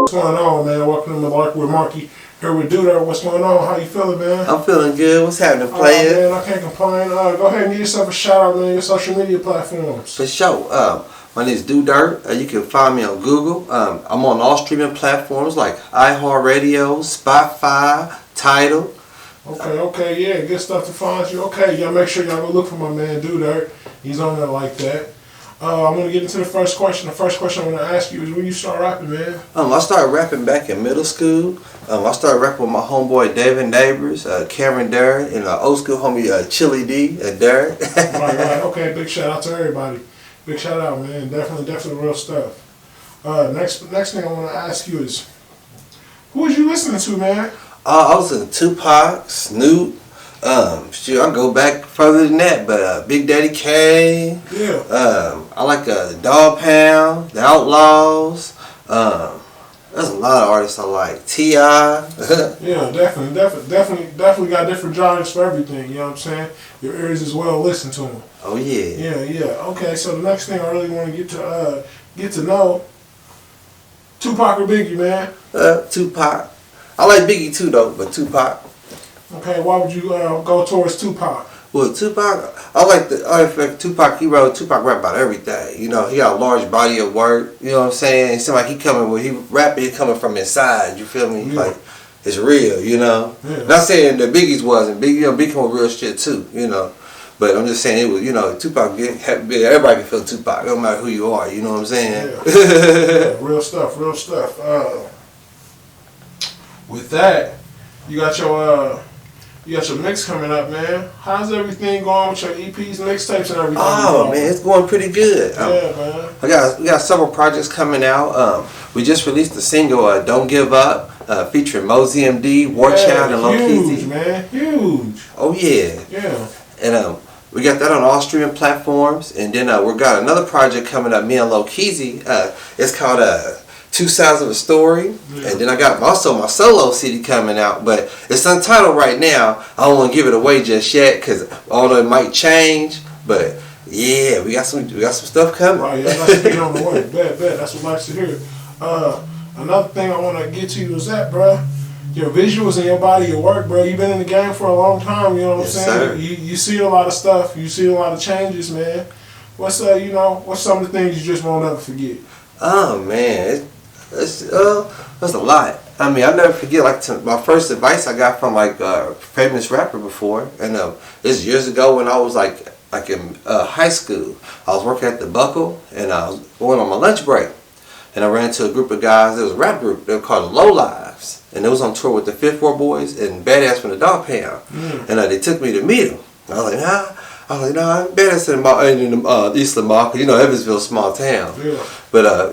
What's going on, man? Welcome to Muhlarkey Wit Markie. Here with Duder. What's going on? How you feeling, man? I'm feeling good. What's happening, player? Man, I can't complain. Go ahead and give yourself a shout out, man. Your social media platforms. For sure. My name is Duder. You can find me on Google. I'm on all streaming platforms like iHeartRadio, Spotify, Tidal. Okay, yeah, good stuff to find you. Okay, y'all make sure y'all go look for my man Duder. He's on there like that. I'm going to get into the first question. The first question I'm going to ask you is when you start rapping, man? I started rapping back in middle school. I started rapping with my homeboy David Neighbors, Cameron Derrick, and old school homie Chili D, Derrick. right. Okay, big shout out to everybody. Big shout out, man. Definitely real stuff. Next thing I want to ask you is, who was you listening to, man? I was in Tupac, Snoop. Shoot, I go back further than that, but Big Daddy Kane. Yeah. I like the Dog Pound, the Outlaws. There's a lot of artists I like. T.I. Yeah, definitely got different genres for everything. You know what I'm saying? Your ears as well. Listen to them. Oh yeah. Yeah. Okay, so the next thing I really want to get to know, Tupac or Biggie, man? Tupac. I like Biggie too though, but Tupac. Okay, why would you go towards Tupac? Well, Tupac, I like Tupac. Tupac rap about everything. You know, he got a large body of work. You know what I'm saying? It seems like he rapping, he coming from inside. You feel me? Yeah. Like it's real. You know. Yeah. Not saying the Biggie's wasn't. Biggie, Biggie come with real shit too. You know. But I'm just saying it was. You know, Tupac. Everybody can feel Tupac. No matter who you are. You know what I'm saying? Yeah, real stuff. With that, you got your mix coming up, man. How's everything going with your EPs, mixtapes, and everything? Oh man, it's going pretty good. Yeah, man. We got several projects coming out. We just released the single "Don't Give Up," featuring Moe Z MD, War Child, and Lowkeezy. Huge, man, huge. Oh yeah. Yeah. And we got that on all streaming platforms. And then we got another project coming up. Me and Lowkeezy. It's called Two Sides of a Story. Yeah. And then I got also my solo CD coming out, but it's untitled right now. I don't want to give it away just yet because although it might change, but yeah, we got some stuff coming. Right, yeah, that's being on the way. Bet. That's what I like to hear. Another thing I want to get to you is that, bro, your visuals and your body, your work, bro. You've been in the game for a long time. You know what I'm saying? You see a lot of stuff. You see a lot of changes, man. What's some of the things you just won't ever forget? Oh man. That's a lot. I mean, I'll never forget my first advice I got from a famous rapper before, and this years ago when I was like in high school. I was working at the Buckle, and I was going on my lunch break, and I ran into a group of guys. There was a rap group. They were called the Low Lives, and they was on tour with the 5th Ward Boys and Badass from the Dog Pound, and they took me to meet them. I was like, nah. I'm Badass in the Eastland Mall, because Evansville, small town. Yeah. But I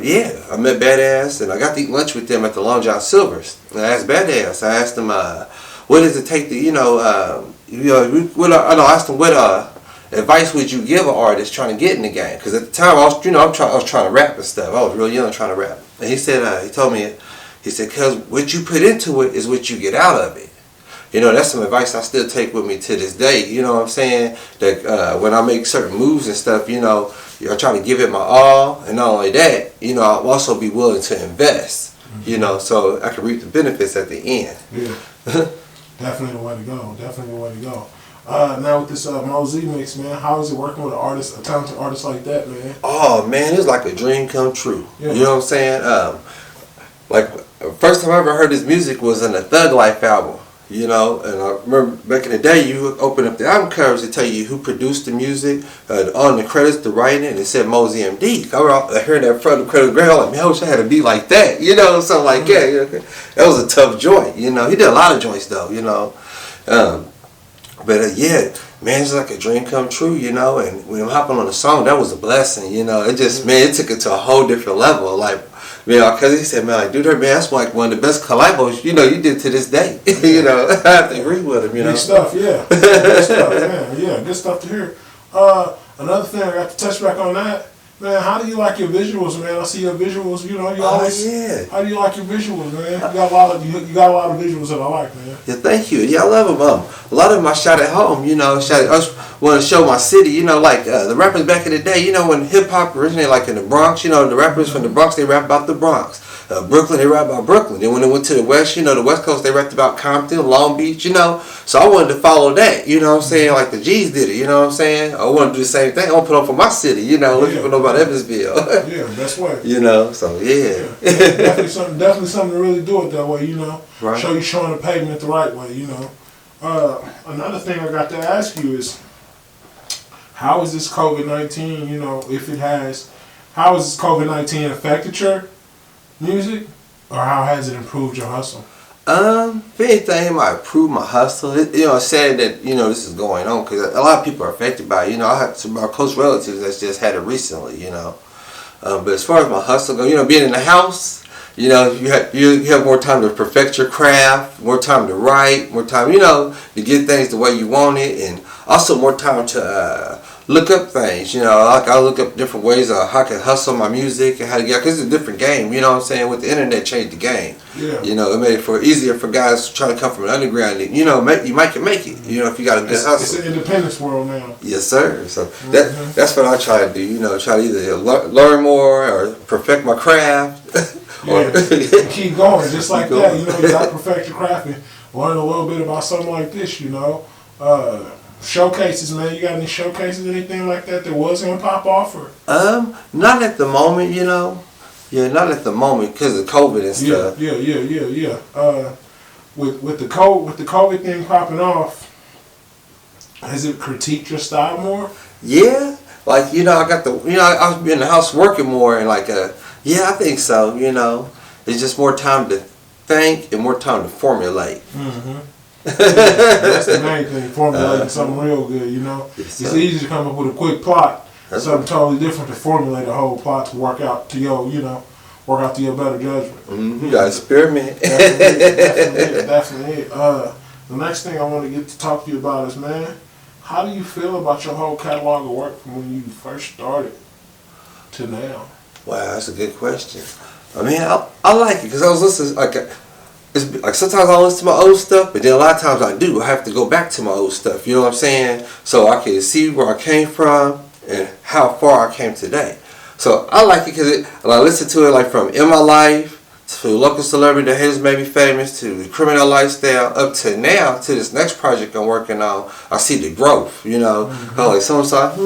met Badass, and I got to eat lunch with them at the Long John Silver's. And I asked Badass, what does it take to, I asked him what advice would you give an artist trying to get in the game? Because at the time I was trying to rap and stuff. I was real young trying to rap. And he said, he told me, because what you put into it is what you get out of it. That's some advice I still take with me to this day. You know what I'm saying? That when I make certain moves and stuff, I try to give it my all. And not only that, I'll also be willing to invest, so I can reap the benefits at the end. Yeah. Definitely the way to go. Now with this Moe Z mix, man, how is it working with a talented artist like that, man? Oh, man, it's like a dream come true. Yeah. You know what I'm saying? First time I ever heard his music was in a Thug Life album. And I remember back in the day, you open up the album covers to tell you who produced the music, on the credits, the writing, and it said Moe Z MD. I heard that front of the credit grade, I was like, man, I wish I had a beat like that, something like that. That was a tough joint, He did a lot of joints though, But yeah, man, it's like a dream come true, And when I'm hopping on the song, that was a blessing, It just, man, it took it to a whole different level, because he said, man, dude, man, that's like one of the best collabos, you did to this day. I have to agree with him, Good stuff, yeah. Good stuff, man. Yeah, good stuff to hear. Another thing, I got to touch back on that. Man, how do you like your visuals, man? I see your visuals, yeah. How do you like your visuals, man? You got a lot of visuals that I like, man. Yeah, thank you. Yeah, I love them. A lot of them I shot at home, I just want to show my city, the rappers back in the day, when hip hop originated in the Bronx, the rappers from the Bronx, they rap about the Bronx. Brooklyn, they rap about Brooklyn. Then when they went to the West, the West Coast, they rapped about Compton, Long Beach, So I wanted to follow that, you know what I'm saying? Like the G's did it, you know what I'm saying? I want to do the same thing. I want to put on for my city, let people know about Evansville. Yeah, that's right. So yeah. Definitely something to really do it that way, Right. Show you showing the pavement the right way, Another thing I got to ask you is, how is this COVID-19, if it has, how has this COVID-19 affected your music, or how has it improved your hustle? If anything, it might improve my hustle. It's sad that, this is going on, because a lot of people are affected by it. I have some of my close relatives that's just had it recently, But as far as my hustle goes, being in the house, you have more time to perfect your craft, more time to write, more time, to get things the way you want it, and also more time to look up things. Like I look up different ways of how I can hustle my music and how to get, because it's a different game. You know what I'm saying? With the internet, changed the game. Yeah. It made it easier for guys trying to come from an underground. You might make it. If you got a good hustle. It's an independence world now. Yes, sir. So that's what I try to do. Try to either learn more or perfect my craft. Yeah, keep going, just like that. You gotta perfect your craft and learn a little bit about something like this. Showcases, man. You got any showcases, anything like that was gonna pop off, or? Not at the moment. Yeah, not at the moment because of COVID and stuff. Yeah. With the COVID thing popping off, has it critiqued your style more? Yeah, like I got the I was in the house working more and like yeah, I think so. It's just more time to think and more time to formulate. Mm-hmm. That's the main thing. Formulating something real good. It's easy to come up with a quick plot. That's something totally different to formulate a whole plot to work out to your better judgment. Mm-hmm. You gotta experiment. Definitely. The next thing I want to get to talk to you about is, man, how do you feel about your whole catalog of work from when you first started to now? Wow, that's a good question. I mean, I like it because I was listening. It's like sometimes I listen to my old stuff, but then a lot of times I do. I have to go back to my old stuff. You know what I'm saying? So I can see where I came from and how far I came today. So I like it because I listen to it like from In My Life to Local Celebrity, The Haters Made Me Famous, to The Criminal Lifestyle, up to now, to this next project I'm working on. I see the growth, Mm-hmm. Like someone's like,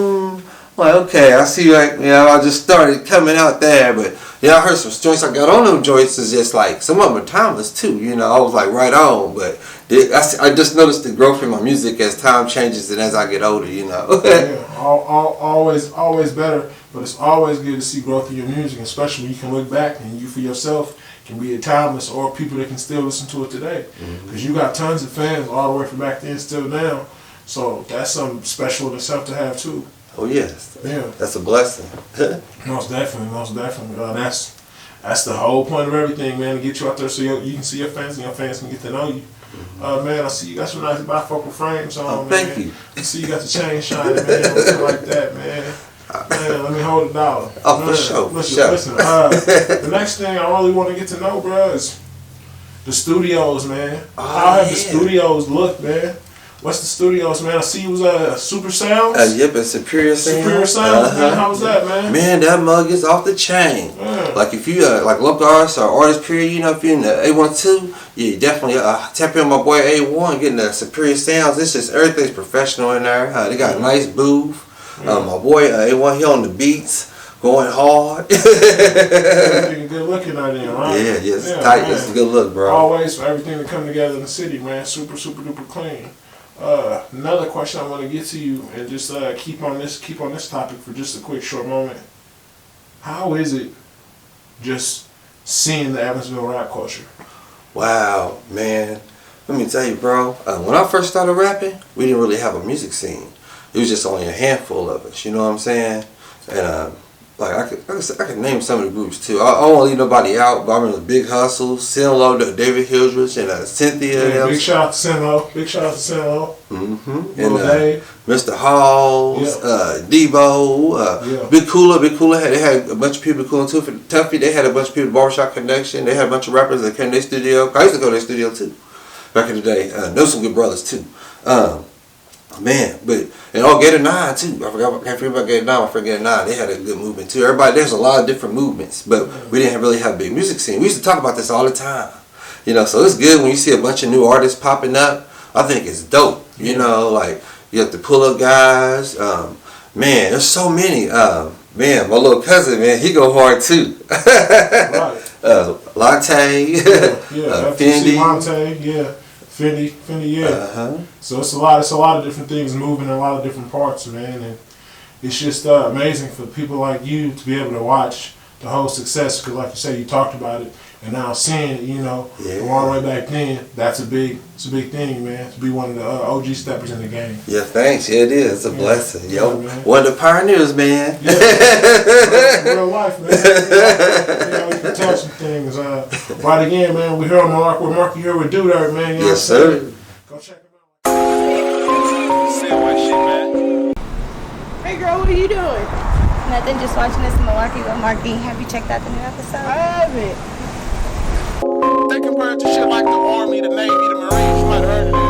okay, I see, I just started coming out there, but I heard some joints I got on them joints is just like, some of them are timeless too, I was like right on, but I just noticed the growth in my music as time changes and as I get older, Yeah, always better, but it's always good to see growth in your music, especially when you can look back and you for yourself can be a timeless or people that can still listen to it today, because you got tons of fans all the way from back then still now, so that's something special in itself to have too. Oh yes, yeah, that's a blessing. Most definitely. That's the whole point of everything, man. To get you out there so you can see your fans and your fans can get to know you. Man, I see you got some nice bifocal frames on, man. Thank you. I see you got the chain shining, man. Looking like that, man. Man, let me hold $1. Oh, for sure. Listen. The next thing I really want to get to know, bro, is the studios, man. How have the studios looked, man? What's the studios, man? I see you was Super Soundz. Yep, it's Superior Soundz. Superior Soundz, man. How was that, man? Man, that mug is off the chain. Like if you like local artists or artists period, if you're in the A12, yeah, definitely tap in my boy A1, getting the Superior Soundz. It's just everything's professional in there. They got a nice booth. My boy A1, he on the beats, going hard. Good looking out there, right? Yeah, it's tight. Man. It's a good look, bro. Always for everything to come together in the city, man. Super duper clean. Another question I want to get to you, and just keep on this topic for just a quick short moment. How is it just seeing the Evansville rap culture? Wow, man. Let me tell you, bro. When I first started rapping, we didn't really have a music scene. It was just only a handful of us. You know what I'm saying? And like I could name some of the groups too. I don't want to leave nobody out, but I remember Big Hustle, SINLOW, David Hildress, and Cynthia. Yeah, big shout out to SINLOW. Mm-hmm. And MR.HAWES, DEBO, Big Cooler. They had a bunch of people cooling too. For Tuffy, they had a bunch of people. Barbershop Connection. They had a bunch of rappers that came to their studio. I used to go to their studio too, back in the day. Know some good brothers too. Man, but and Gator 9 too. I can't forget about Gator 9. I forget Gator 9. They had a good movement too. There's a lot of different movements, but we didn't really have a big music scene. We used to talk about this all the time. You know, so it's good when you see a bunch of new artists popping up. I think it's dope. You know, like you have the pull up guys. Man, there's so many. Man, my little cousin, man, he go hard too. Right. Latte. Fendi. Latte, yeah. Fendi, yeah. So it's a lot of different things moving in a lot of different parts, man, and it's just amazing for people like you to be able to watch the whole success, because like you said, you talked about it, and now seeing it, you know, from all the way back then, it's a big thing, man, to be one of the OG steppers in the game. Yeah, thanks. Yeah, it is. It's a blessing, yo. One of the pioneers, man. Yeah, real life, man. You know, you can tell some things. Right again, man, we're here on Muhlarkey Wit Markie here with Dude Dirt, man. You know yes, sir. Go check him out. Say what shit, man. Hey girl, what are you doing? Nothing, just watching this Muhlarkey Wit Markie. Have you checked out the new episode? I haven't. They compared to shit like the Army, the Navy, the Marines. You might have heard of that.